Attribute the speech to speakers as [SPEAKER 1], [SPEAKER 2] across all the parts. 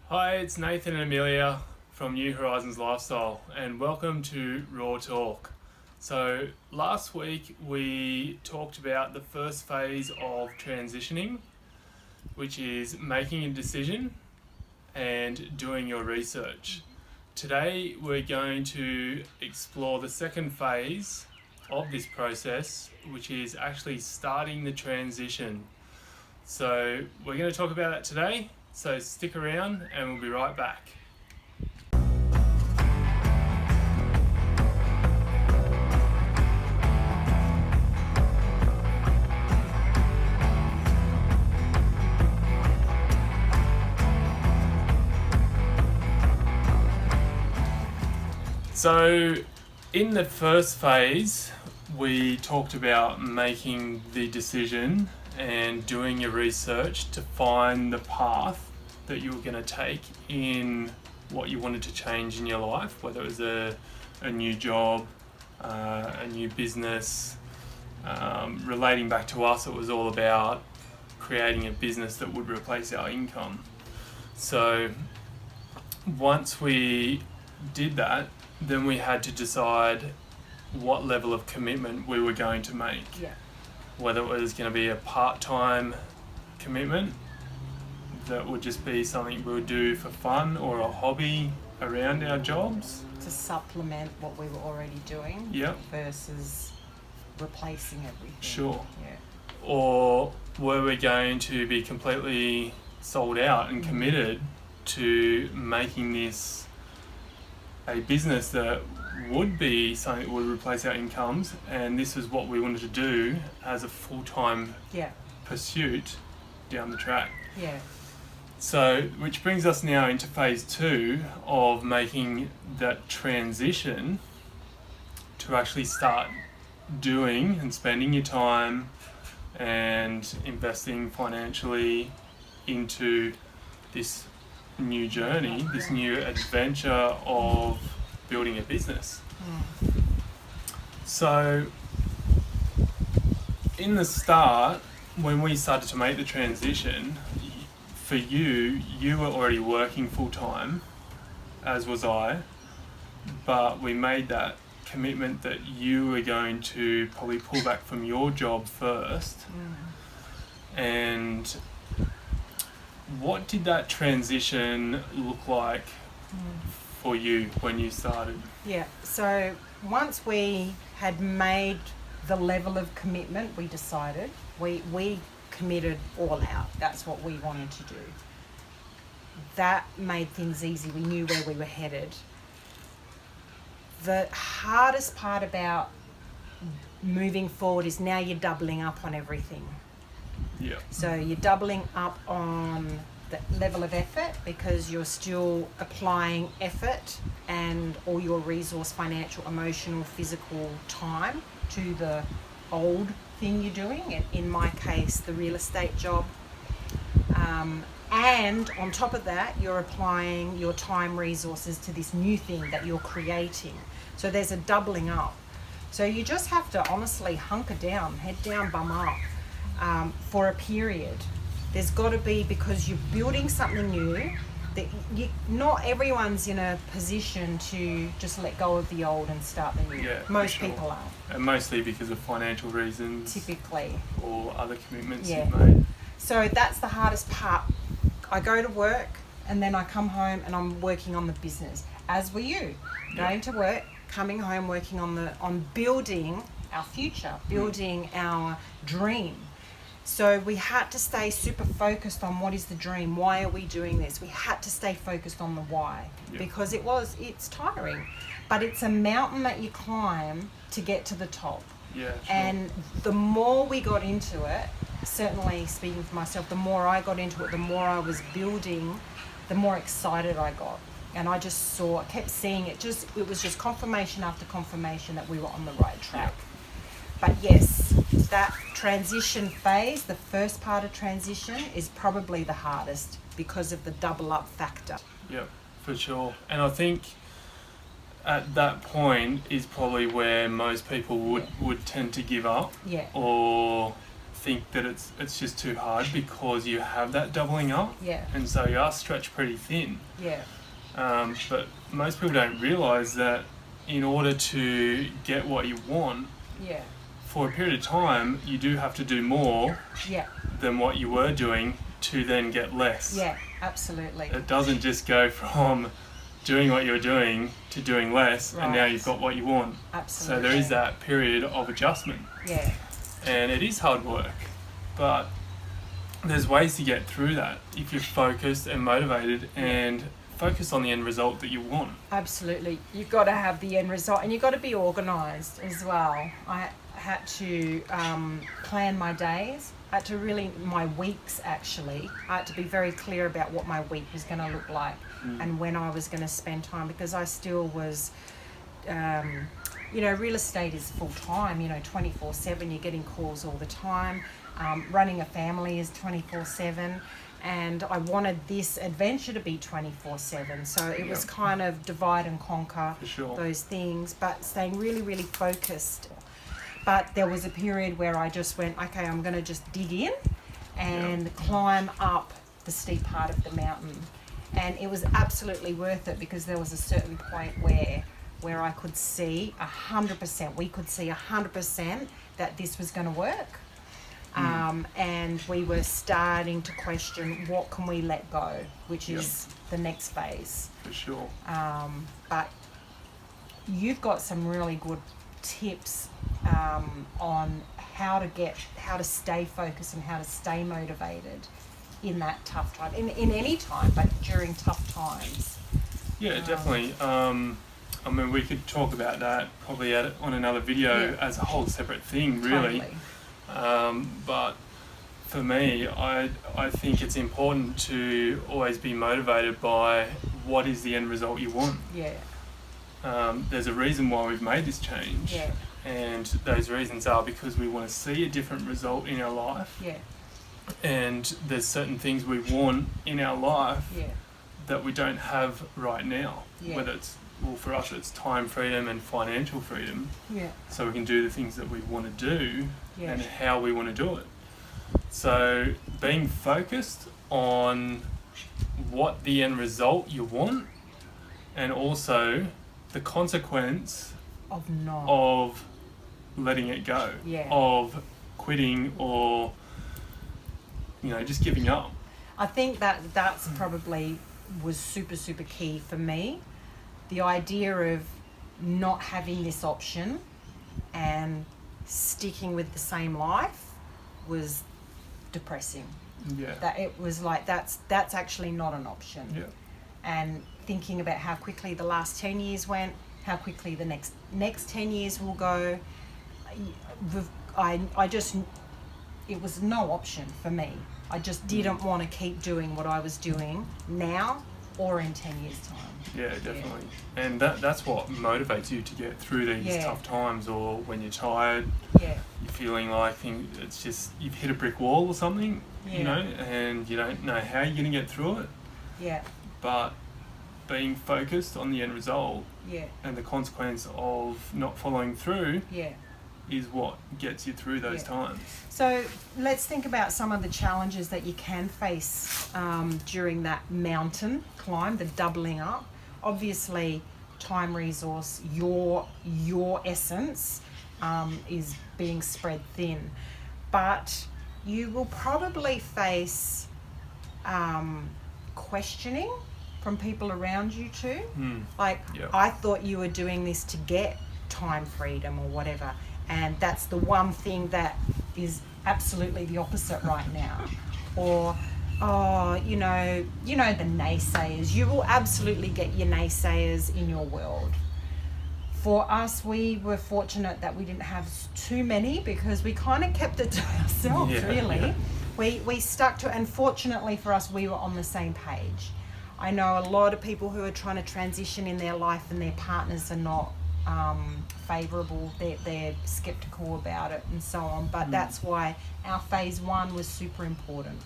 [SPEAKER 1] Hi, it's Nathan and Amelia from New Horizons Lifestyle, and welcome to Raw Talk. So, last week we talked about the first phase of transitioning, which is making a decision and doing your research. Today we're going to explore the second phase of this process, which is actually starting the transition. So, we're going to talk about that today. So stick around and we'll be right back. So in the first phase, we talked about making the decision and doing your research to find the path that you were going to take in what you wanted to change in your life, whether it was a new job, a new business. Relating back to us, it was all about creating a business that would replace our income. So once we did that, then we had to decide what level of commitment we were going to make.
[SPEAKER 2] Yeah.
[SPEAKER 1] Whether it was going to be a part-time commitment that would just be something we would do for fun or a hobby around our jobs.
[SPEAKER 2] To supplement what we were already doing.
[SPEAKER 1] Yep.
[SPEAKER 2] Versus replacing everything.
[SPEAKER 1] Sure.
[SPEAKER 2] Yeah.
[SPEAKER 1] Or were we going to be completely sold out and committed to making this a business that would be something that would replace our incomes, and this is what we wanted to do as a full-time pursuit down the track.
[SPEAKER 2] Yeah.
[SPEAKER 1] So, which brings us now into phase 2 of making that transition to actually start doing and spending your time and investing financially into this new journey, this new adventure of building a business. So, in the start, when we started to make the transition, for you were already working full time, as was I, but we made that commitment that you were going to probably pull back from your job first. And what did that transition look like for you when you started?
[SPEAKER 2] Yeah. So once we had made the level of commitment, we decided we committed all out. That's what we wanted to do. That made things easy. We knew where we were headed. The hardest part about moving forward is now you're doubling up on everything.
[SPEAKER 1] Yeah.
[SPEAKER 2] So you're doubling up on the level of effort because you're still applying effort and all your resource, financial, emotional, physical time to the old thing you're doing. And in my case, the real estate job. And on top of that, you're applying your time resources to this new thing that you're creating. So there's a doubling up. So you just have to honestly hunker down, head down, bum up, for a period. There's got to be, because you're building something new, that not everyone's in a position to just let go of the old and start the new.
[SPEAKER 1] Yeah,
[SPEAKER 2] Most
[SPEAKER 1] for sure.
[SPEAKER 2] people are.
[SPEAKER 1] And mostly because of financial reasons.
[SPEAKER 2] Typically.
[SPEAKER 1] Or other commitments
[SPEAKER 2] Yeah.
[SPEAKER 1] you've made.
[SPEAKER 2] So that's the hardest part. I go to work and then I come home and I'm working on the business. As were you.
[SPEAKER 1] Yeah.
[SPEAKER 2] Going to work, coming home, working on building our future, building our dream. So we had to stay super focused on what is the dream, why are we doing this? We had to stay focused on the why, because it's tiring, but it's a mountain that you climb to get to the top.
[SPEAKER 1] Yeah, sure.
[SPEAKER 2] And the more we got into it, certainly speaking for myself, the more I got into it, the more I was building, the more excited I got. And I just kept seeing it. It was just confirmation after confirmation that we were on the right track. But yes, that transition phase, the first part of transition, is probably the hardest because of the double up factor.
[SPEAKER 1] Yep, for sure. And I think at that point is probably where most people would tend to give up.
[SPEAKER 2] Yeah.
[SPEAKER 1] Or think that it's just too hard because you have that doubling up,
[SPEAKER 2] Yeah.
[SPEAKER 1] and so you are stretched pretty thin.
[SPEAKER 2] Yeah.
[SPEAKER 1] But most people don't realise that in order to get what you want,
[SPEAKER 2] Yeah.
[SPEAKER 1] for a period of time, you do have to do more
[SPEAKER 2] Yeah.
[SPEAKER 1] than what you were doing to then get less.
[SPEAKER 2] Yeah. Absolutely.
[SPEAKER 1] It doesn't just go from doing what you're doing to doing less, and now
[SPEAKER 2] Right.
[SPEAKER 1] you've got what you want.
[SPEAKER 2] Absolutely.
[SPEAKER 1] So there is that period of adjustment,
[SPEAKER 2] Yeah.
[SPEAKER 1] and it is hard work, but there's ways to get through that if you're focused and motivated and focused on the end result that you want.
[SPEAKER 2] Absolutely. You've got to have the end result, and you've got to be organised as well. I had to plan my days. I had to my weeks actually. I had to be very clear about what my week was going to look like and when I was going to spend time, because I still was, real estate is full time, 24/7. You're getting calls all the time. Running a family is 24/7. And I wanted this adventure to be 24/7. So it was kind of divide and conquer
[SPEAKER 1] For sure.
[SPEAKER 2] those things, but staying really, really focused. But there was a period where I just went, okay, I'm going to just dig in and climb up the steep part of the mountain. And it was absolutely worth it, because there was a certain point where I could see 100%, we could see 100% that this was going to work. And we were starting to question, what can we let go, which is the next phase.
[SPEAKER 1] For sure.
[SPEAKER 2] But you've got some really good tips on how to stay focused and how to stay motivated in that tough time, in any time, but during tough times.
[SPEAKER 1] Yeah, definitely. I mean, we could talk about that probably on another video as a whole separate thing, really.
[SPEAKER 2] Totally.
[SPEAKER 1] But for me, I think it's important to always be motivated by what is the end result you want.
[SPEAKER 2] Yeah.
[SPEAKER 1] There's a reason why we've made this change.
[SPEAKER 2] Yeah.
[SPEAKER 1] And those reasons are because we want to see a different result in our life.
[SPEAKER 2] Yeah.
[SPEAKER 1] And there's certain things we want in our life
[SPEAKER 2] Yeah.
[SPEAKER 1] that we don't have right now.
[SPEAKER 2] Yeah.
[SPEAKER 1] Whether it's, well, for us, it's time freedom and financial freedom.
[SPEAKER 2] Yeah.
[SPEAKER 1] So we can do the things that we want to do
[SPEAKER 2] Yeah.
[SPEAKER 1] and how we want to do it. So being focused on what the end result you want, and also the consequence
[SPEAKER 2] Of not.
[SPEAKER 1] of letting it go,
[SPEAKER 2] Yeah.
[SPEAKER 1] of quitting, or just giving up.
[SPEAKER 2] I think that's probably was super, super key for me. The idea of not having this option and sticking with the same life was depressing.
[SPEAKER 1] Yeah.
[SPEAKER 2] That it was like that's actually not an option.
[SPEAKER 1] Yeah.
[SPEAKER 2] And thinking about how quickly the last 10 years went, how quickly the next 10 years will go, I just, it was no option for me. I just didn't want to keep doing what I was doing now or in 10 years' time.
[SPEAKER 1] Yeah, definitely. And that's what motivates you to get through these tough times, or when you're tired,
[SPEAKER 2] Yeah.
[SPEAKER 1] you're feeling like it's just you've hit a brick wall or something,
[SPEAKER 2] Yeah.
[SPEAKER 1] and you don't know how you're going to get through it.
[SPEAKER 2] Yeah.
[SPEAKER 1] But being focused on the end result
[SPEAKER 2] Yeah.
[SPEAKER 1] and the consequence of not following through
[SPEAKER 2] Yeah.
[SPEAKER 1] is what gets you through those times.
[SPEAKER 2] So let's think about some of the challenges that you can face during that mountain climb, the doubling up. Obviously, time resource, your essence is being spread thin, but you will probably face questioning from people around you too. Like, I thought you were doing this to get time freedom or whatever, and that's the one thing that is absolutely the opposite right now. Or, the naysayers. You will absolutely get your naysayers in your world. For us, we were fortunate that we didn't have too many, because we kind of kept it to ourselves, really.
[SPEAKER 1] Yeah.
[SPEAKER 2] We stuck to, and fortunately for us, we were on the same page. I know a lot of people who are trying to transition in their life and their partners are not favourable, they're sceptical about it and so on, but that's why our phase 1 was super important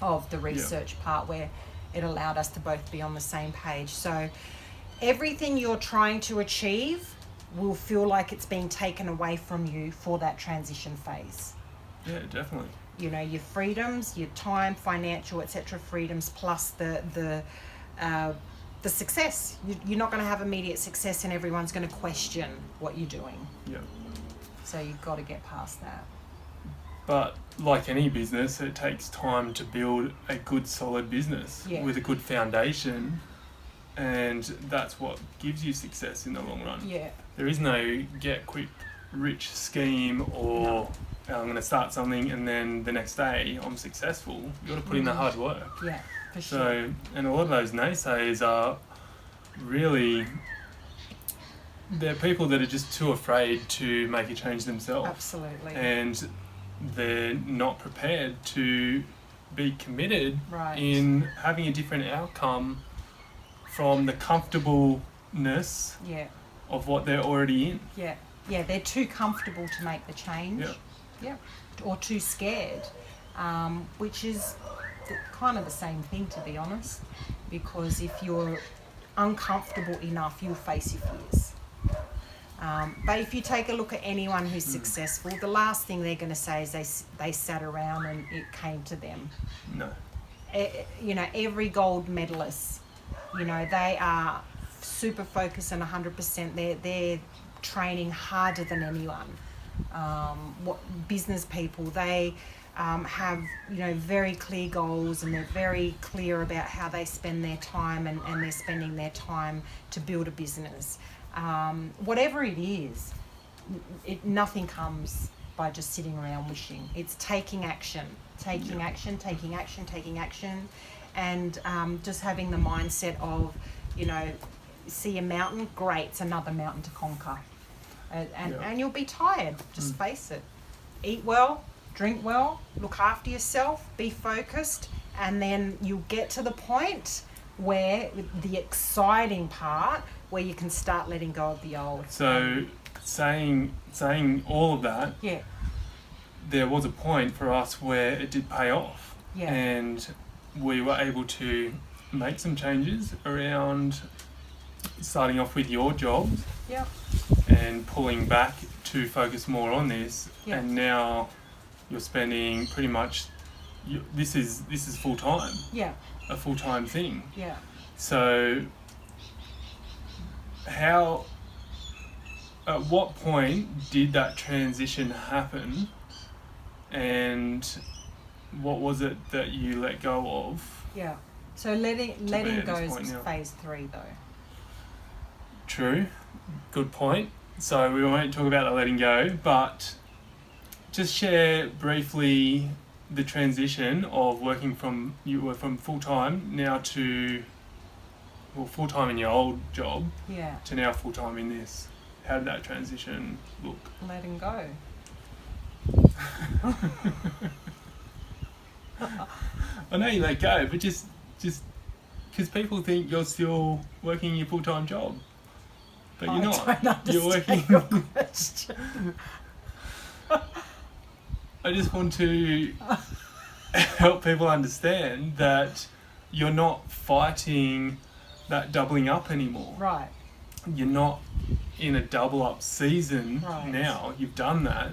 [SPEAKER 2] of the research part, where it allowed us to both be on the same page. So everything you're trying to achieve will feel like it's being taken away from you for that transition phase.
[SPEAKER 1] Yeah, definitely.
[SPEAKER 2] You know, your freedoms, your time, financial, etc. freedoms, plus the success. You're not going to have immediate success, and everyone's going to question what you're doing.
[SPEAKER 1] Yeah.
[SPEAKER 2] So you've got to get past that.
[SPEAKER 1] But like any business, it takes time to build a good, solid business with a good foundation, and that's what gives you success in the long run.
[SPEAKER 2] Yeah.
[SPEAKER 1] There is no get quick rich scheme or I'm going to start something and then the next day I'm successful. You've got to put in the hard work.
[SPEAKER 2] Yeah, for sure.
[SPEAKER 1] So, and a lot of those naysayers are really, they're people that are just too afraid to make a change themselves.
[SPEAKER 2] Absolutely.
[SPEAKER 1] And they're not prepared to be committed in having a different outcome from the comfortableness of what they're already in.
[SPEAKER 2] Yeah. Yeah, they're too comfortable to make the change. Yeah. Or too scared, which is kind of the same thing, to be honest, because if you're uncomfortable enough, you'll face your fears. But if you take a look at anyone who's successful, the last thing they're going to say is they sat around and it came to them.
[SPEAKER 1] No.
[SPEAKER 2] You know, every gold medalist, you know, they are super focused and 100%. They're training harder than anyone. What business people, they have, you know, very clear goals, and they're very clear about how they spend their time, and they're spending their time to build a business. Whatever it is, nothing comes by just sitting around wishing. It's taking action, and just having the mindset of, you know, see a mountain, great, it's another mountain to conquer. And you'll be tired, just face it. Eat well, drink well, look after yourself, be focused, and then you'll get to the point where the exciting part where you can start letting go of the old.
[SPEAKER 1] So saying all of that, there was a point for us where it did pay off. And we were able to make some changes around starting off with your job and pulling back to focus more on this. And now you're spending pretty much, this is full time. A full time thing. So at what point did that transition happen, and what was it that you let go of?
[SPEAKER 2] So letting go is phase 3 though.
[SPEAKER 1] True, good point. So we won't talk about the letting go, but just share briefly the transition of working from, you were from full-time now to, well, full-time in your old job to now full-time in this. How did that transition look?
[SPEAKER 2] Letting go.
[SPEAKER 1] I know you let go, but just because people think you're still working your full-time job. But you're not. You're working.
[SPEAKER 2] Your question.
[SPEAKER 1] I just want to help people understand that you're not fighting that doubling up anymore.
[SPEAKER 2] Right.
[SPEAKER 1] You're not in a double up season now. You've done that.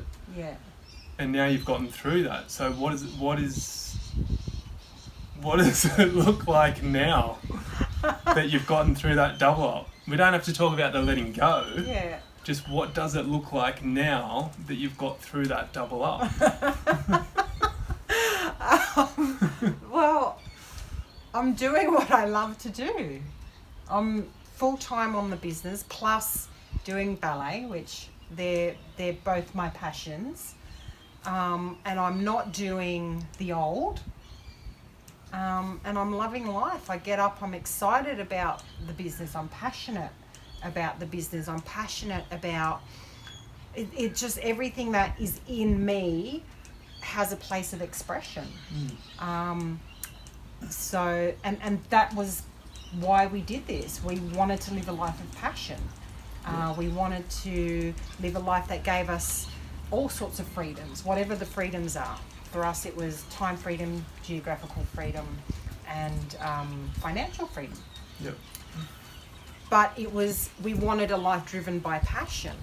[SPEAKER 1] And now you've gotten through that. So what does it look like now that you've gotten through that double up? We don't have to talk about the letting go. Just what does it look like now that you've got through that double up?
[SPEAKER 2] Well, I'm doing what I love to do. I'm full-time on the business, plus doing ballet, which they're both my passions. And I'm not doing the old. And I'm loving life. I get up, I'm excited about the business, I'm passionate about the business, I'm passionate about it just everything that is in me has a place of expression. So, and that was why we did this. We wanted to live a life of passion. We wanted to live a life that gave us all sorts of freedoms, whatever the freedoms are. For us, it was time freedom, geographical freedom, and financial freedom. But we wanted a life driven by passion.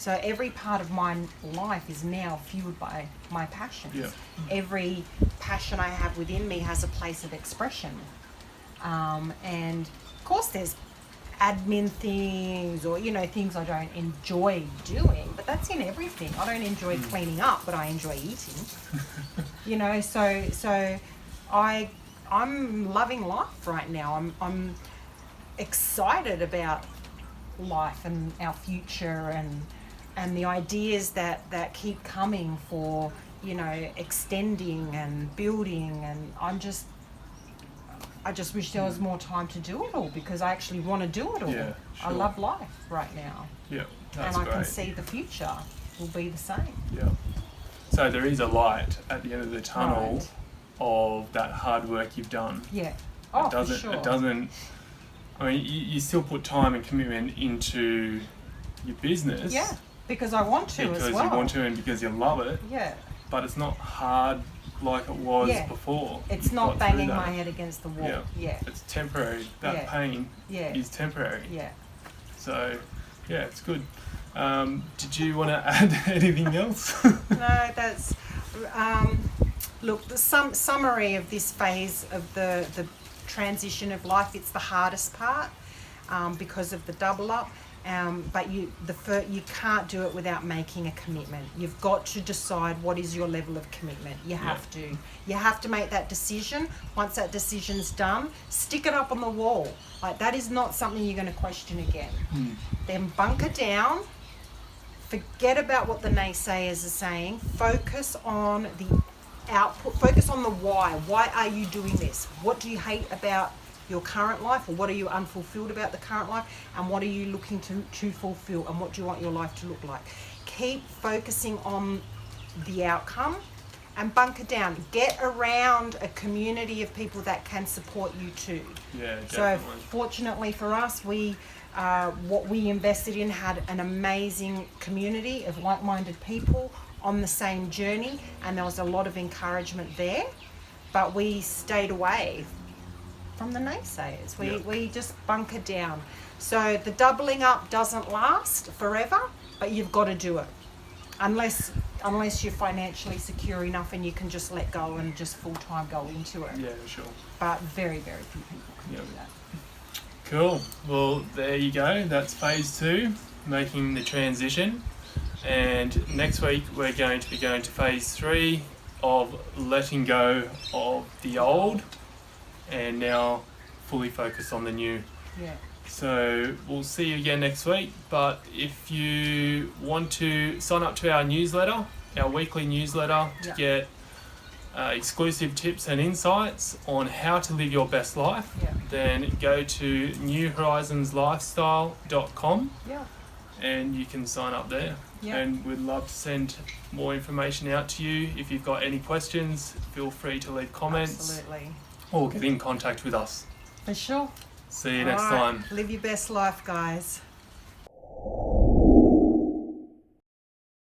[SPEAKER 2] So every part of my life is now fueled by my passions.
[SPEAKER 1] Yeah.
[SPEAKER 2] Every passion I have within me has a place of expression. And of course there's admin things or, things I don't enjoy doing, but that's in everything. I don't enjoy cleaning up, but I enjoy eating. So I'm loving life right now. I'm excited about life and our future and the ideas that keep coming for, extending and building, and I just wish there was more time to do it all, because I actually want to do it all.
[SPEAKER 1] Yeah,
[SPEAKER 2] I
[SPEAKER 1] sure.
[SPEAKER 2] love life right now.
[SPEAKER 1] Yeah, that's
[SPEAKER 2] and I
[SPEAKER 1] great.
[SPEAKER 2] can see the future will be the same.
[SPEAKER 1] Yeah. So there is a light at the end of the tunnel
[SPEAKER 2] Right.
[SPEAKER 1] of that hard work you've done.
[SPEAKER 2] Yeah. Oh,
[SPEAKER 1] It doesn't.
[SPEAKER 2] for sure.
[SPEAKER 1] It doesn't. I mean, you still put time and commitment into your business.
[SPEAKER 2] Yeah, because I want to
[SPEAKER 1] Because
[SPEAKER 2] as well.
[SPEAKER 1] you want to and because you love it,
[SPEAKER 2] Yeah.
[SPEAKER 1] but it's not hard like it was
[SPEAKER 2] Yeah.
[SPEAKER 1] before.
[SPEAKER 2] It's
[SPEAKER 1] You've
[SPEAKER 2] not
[SPEAKER 1] got through
[SPEAKER 2] banging
[SPEAKER 1] that.
[SPEAKER 2] my head against the wall.
[SPEAKER 1] Yeah.
[SPEAKER 2] Yeah.
[SPEAKER 1] It's temporary. That
[SPEAKER 2] Yeah.
[SPEAKER 1] pain
[SPEAKER 2] Yeah.
[SPEAKER 1] is temporary.
[SPEAKER 2] Yeah.
[SPEAKER 1] So, yeah, it's good. Did you want to add anything else?
[SPEAKER 2] No, that's look, the summary of this phase of the transition of life. It's the hardest part because of the double up. But you can't do it without making a commitment. You've got to decide what is your level of commitment. You have to. You have to make that decision. Once that decision's done, stick it up on the wall. Like, that is not something you're going to question again. Then bunker down. Forget about what the naysayers are saying. Focus on the output. Focus on the why. Why are you doing this? What do you hate about your current life, or what are you unfulfilled about the current life, and what are you looking to fulfill, and what do you want your life to look like? Keep focusing on the outcome and bunker down. Get around a community of people that can support you too.
[SPEAKER 1] Yeah,
[SPEAKER 2] So
[SPEAKER 1] definitely.
[SPEAKER 2] fortunately for us, what we invested in had an amazing community of like-minded people on the same journey, and there was a lot of encouragement there, but we stayed away from the naysayers. We just bunker down. So the doubling up doesn't last forever, but you've got to do it. Unless you're financially secure enough and you can just let go and just full-time go into it.
[SPEAKER 1] Yeah, sure.
[SPEAKER 2] But very, very few people can do that.
[SPEAKER 1] Cool. Well, there you go. That's phase 2, making the transition. And next week we're going to be going to phase 3 of letting go of the old and now fully focus on the new.
[SPEAKER 2] Yeah.
[SPEAKER 1] So we'll see you again next week. But if you want to sign up to our newsletter, our weekly newsletter, to get exclusive tips and insights on how to live your best life, then go to newhorizonslifestyle.com
[SPEAKER 2] Yeah.
[SPEAKER 1] and you can sign up there.
[SPEAKER 2] Yeah.
[SPEAKER 1] And we'd love to send more information out to you. If you've got any questions, feel free to leave comments
[SPEAKER 2] Absolutely.
[SPEAKER 1] or get in contact with us.
[SPEAKER 2] For sure.
[SPEAKER 1] See you next
[SPEAKER 2] All right.
[SPEAKER 1] time.
[SPEAKER 2] Live your best life, guys.